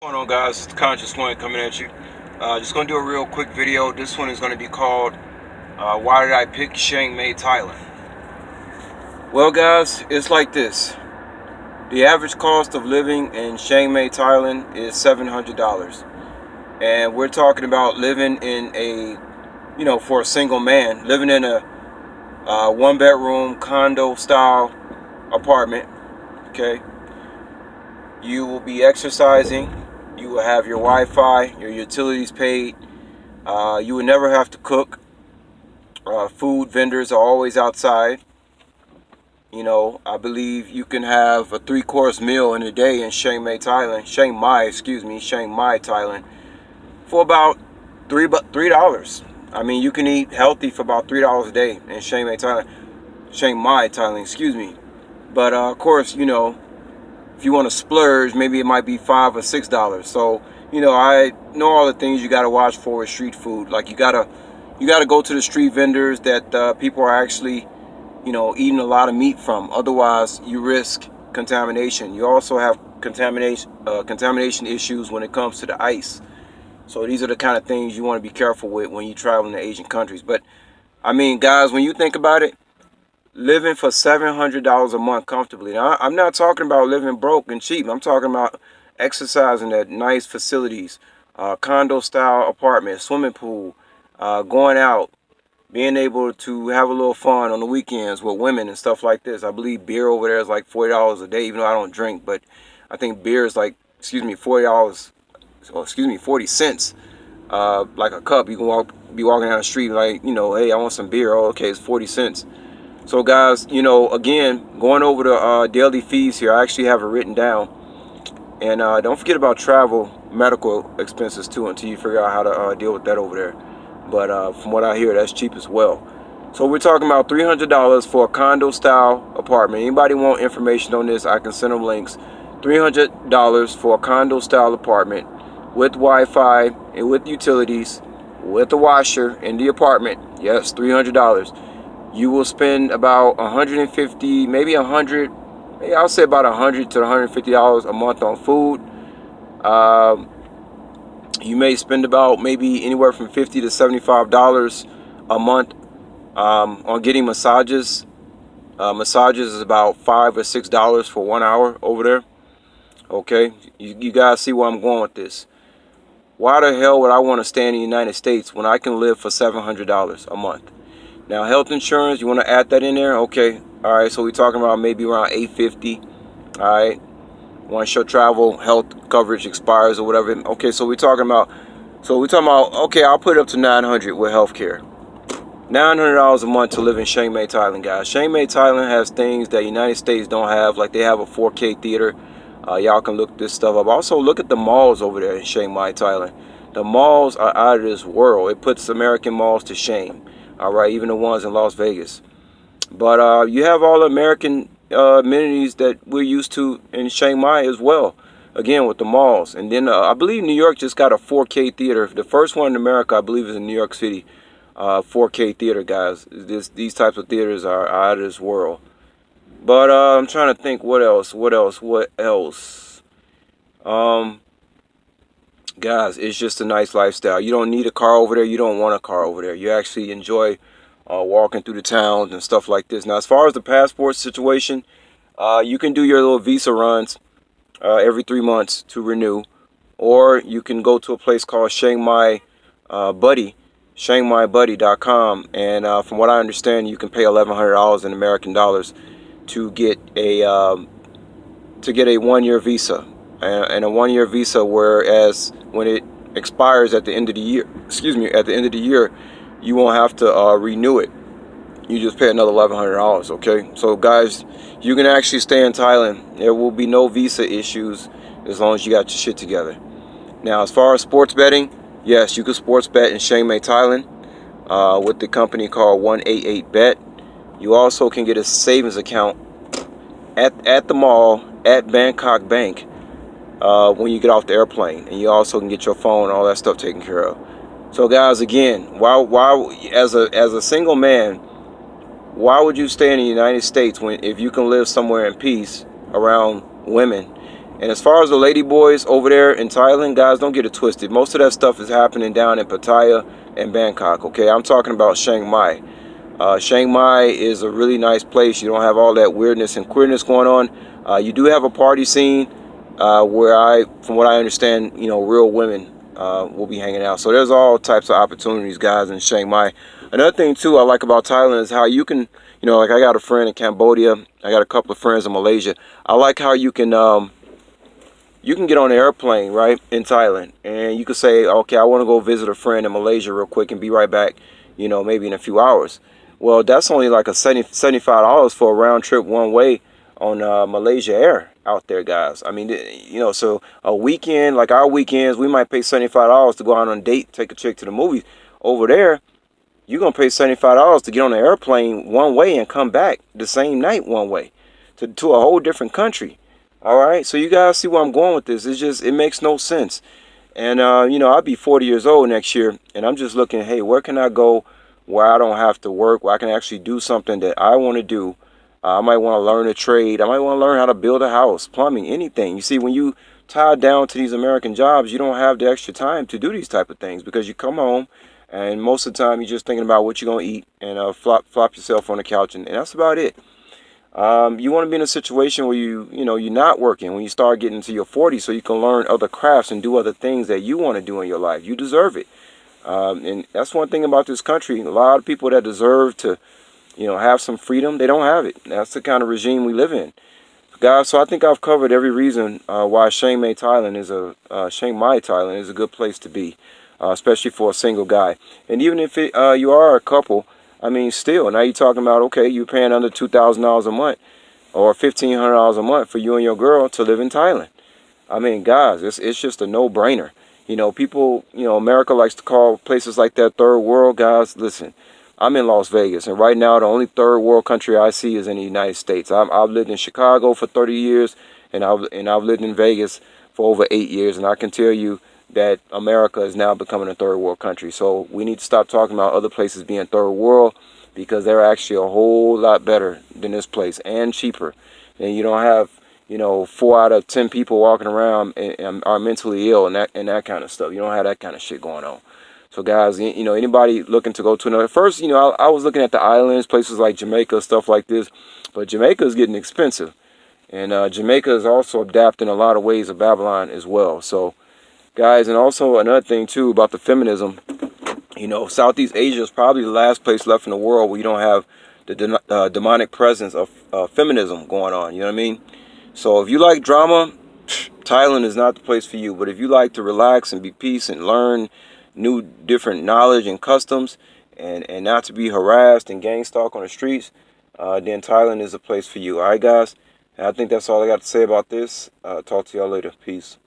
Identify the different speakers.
Speaker 1: What's going on, guys? It's Conscious One coming at you. Just gonna do a real quick video. This one is gonna be called "Why Did I Pick Chiang Mai Thailand?" Well, guys, it's like this. The average cost of living in Chiang Mai Thailand is $700, and we're talking about living in for a single man, living in a one-bedroom condo-style apartment. Okay, you will be exercising. You will have your Wi-Fi, your utilities paid. You will never have to cook. Food vendors are always outside. I believe you can have a three-course meal in a day in Chiang Mai, Thailand. Chiang Mai, Thailand, for about $3. I mean, you can eat healthy for about $3 a day in Chiang Mai, Thailand. Chiang Mai, Thailand, excuse me. But of course, if you want to splurge, maybe it might be $5 or $6. So, I know all the things you got to watch for with street food. Like you gotta go to the street vendors that people are actually, eating a lot of meat from. Otherwise, you risk contamination. You also have contamination issues when it comes to the ice. So these are the kind of things you want to be careful with when you travel in Asian countries. But I mean, guys, when you think about it, living for $700 a month comfortably. Now, I'm not talking about living broke and cheap. I'm talking about exercising at nice facilities, condo style apartment, swimming pool, going out, being able to have a little fun on the weekends with women and stuff like this. I believe beer over there is like $40 a day, even though I don't drink, but I think beer is like, $40, or 40 cents, like a cup. You can be walking down the street like, hey, I want some beer. Oh, okay, it's 40 cents. So guys, again, going over the daily fees here, I actually have it written down. And don't forget about travel, medical expenses too, until you figure out how to deal with that over there. But from what I hear, that's cheap as well. So we're talking about $300 for a condo style apartment. Anybody want information on this, I can send them links. $300 for a condo style apartment with Wi-Fi and with utilities, with a washer in the apartment. Yes, $300. You will spend about 150, maybe 100, I'll say about 100 to $150 a month on food. You may spend about maybe anywhere from $50 to $75 a month on getting massages. Massages is about $5 or $6 for 1 hour over there. Okay, you guys see where I'm going with this. Why the hell would I want to stay in the United States when I can live for $700 a month? Now, health insurance, you want to add that in there? Okay. All right. So we're talking about maybe around $850. All right. Once your travel health coverage expires or whatever. Okay. So we're talking about. Okay, I'll put it up to $900 with healthcare. $900 a month to live in Chiang Mai, Thailand, guys. Chiang Mai, Thailand has things that United States don't have. Like they have a 4K theater. Y'all can look this stuff up. Also, look at the malls over there in Chiang Mai, Thailand. The malls are out of this world. It puts American malls to shame. All right, even the ones in Las Vegas. But you have all the American amenities that we're used to in Chiang Mai as well. Again, with the malls. And then I believe New York just got a 4K theater. The first one in America, I believe, is in New York City. 4K theater, guys. These types of theaters are out of this world. But I'm trying to think what else. Guys, it's just a nice lifestyle. You don't need a car over there. You don't want a car over there. You actually enjoy walking through the towns and stuff like this. Now, as far as the passport situation, you can do your little visa runs every 3 months to renew. Or you can go to a place called Chiang Mai Buddy, chiangmaibuddy.com. And from what I understand, you can pay $1,100 in American dollars to get a 1-year visa. And a 1-year visa, whereas when it expires at the end of the year, you won't have to renew it. You just pay another $1,100. Okay, so guys, you can actually stay in Thailand. There will be no visa issues as long as you got your shit together. Now, as far as sports betting, yes, you can sports bet in Chiang Mai, Thailand, with the company called 188Bet. You also can get a savings account at the mall at Bangkok Bank. When you get off the airplane, and you also can get your phone and all that stuff taken care of. So guys, again, why as a single man, why would you stay in the United States if you can live somewhere in peace around women And as far as the lady boys over there in Thailand, guys, don't get it twisted. Most of that stuff is happening down in Pattaya and Bangkok. Okay, I'm talking about Chiang Mai. Chiang Mai is a really nice place. You don't have all that weirdness and queerness going on. You do have a party scene where from what I understand, real women will be hanging out. So there's all types of opportunities, guys, in Chiang Mai. Another thing too I like about Thailand is how you can, like I got a friend in Cambodia. I got a couple of friends in Malaysia. I like how you can get on an airplane, right, in Thailand, and you can say, okay, I want to go visit a friend in Malaysia real quick and be right back, maybe in a few hours. Well, that's only like a $75 for a round trip one way on Malaysia Air out there, guys. I mean, so a weekend, like our weekends, we might pay $75 to go out on a date, take a chick to the movies. Over there, you're going to pay $75 to get on an airplane one way and come back the same night one way to a whole different country. All right, so you guys see where I'm going with this. It makes no sense. And, I'll be 40 years old next year, and I'm just looking, hey, where can I go where I don't have to work, where I can actually do something that I want to do. I might want to learn a trade. I might want to learn how to build a house, plumbing, anything. You see, when you tie down to these American jobs, you don't have the extra time to do these type of things because you come home, and most of the time you're just thinking about what you're going to eat and flop yourself on the couch, and that's about it. You want to be in a situation where you're not working when you start getting to your 40s, so you can learn other crafts and do other things that you want to do in your life. You deserve it. And that's one thing about this country. A lot of people that deserve to, have some freedom, they don't have it. That's the kind of regime we live in. Guys, so I think I've covered every reason why Chiang Mai, Thailand is a good place to be, especially for a single guy. And even if you are a couple, I mean, still, now you're talking about, okay, you're paying under $2,000 a month or $1,500 a month for you and your girl to live in Thailand. I mean, guys, it's just a no-brainer. People, America likes to call places like that third world. Guys, listen, I'm in Las Vegas, and right now the only third world country I see is in the United States. I've lived in Chicago for 30 years, and I've lived in Vegas for over 8 years, and I can tell you that America is now becoming a third world country. So we need to stop talking about other places being third world because they're actually a whole lot better than this place and cheaper. And you don't have 4 out of 10 people walking around and are mentally ill and that kind of stuff. You don't have that kind of shit going on. So guys, anybody looking to go to another, first, I was looking at the islands, places like Jamaica, stuff like this, but Jamaica is getting expensive. And Jamaica is also adapting a lot of ways of Babylon as well. So guys, and also another thing too about the feminism, Southeast Asia is probably the last place left in the world where you don't have the demonic presence of feminism going on. You know what I mean? So if you like drama, Thailand is not the place for you. But if you like to relax and be peace and learn new different knowledge and customs and not to be harassed and gang stalked on the streets, then Thailand is a place for you. All right, guys? And I think that's all I got to say about this. Talk to y'all later. Peace.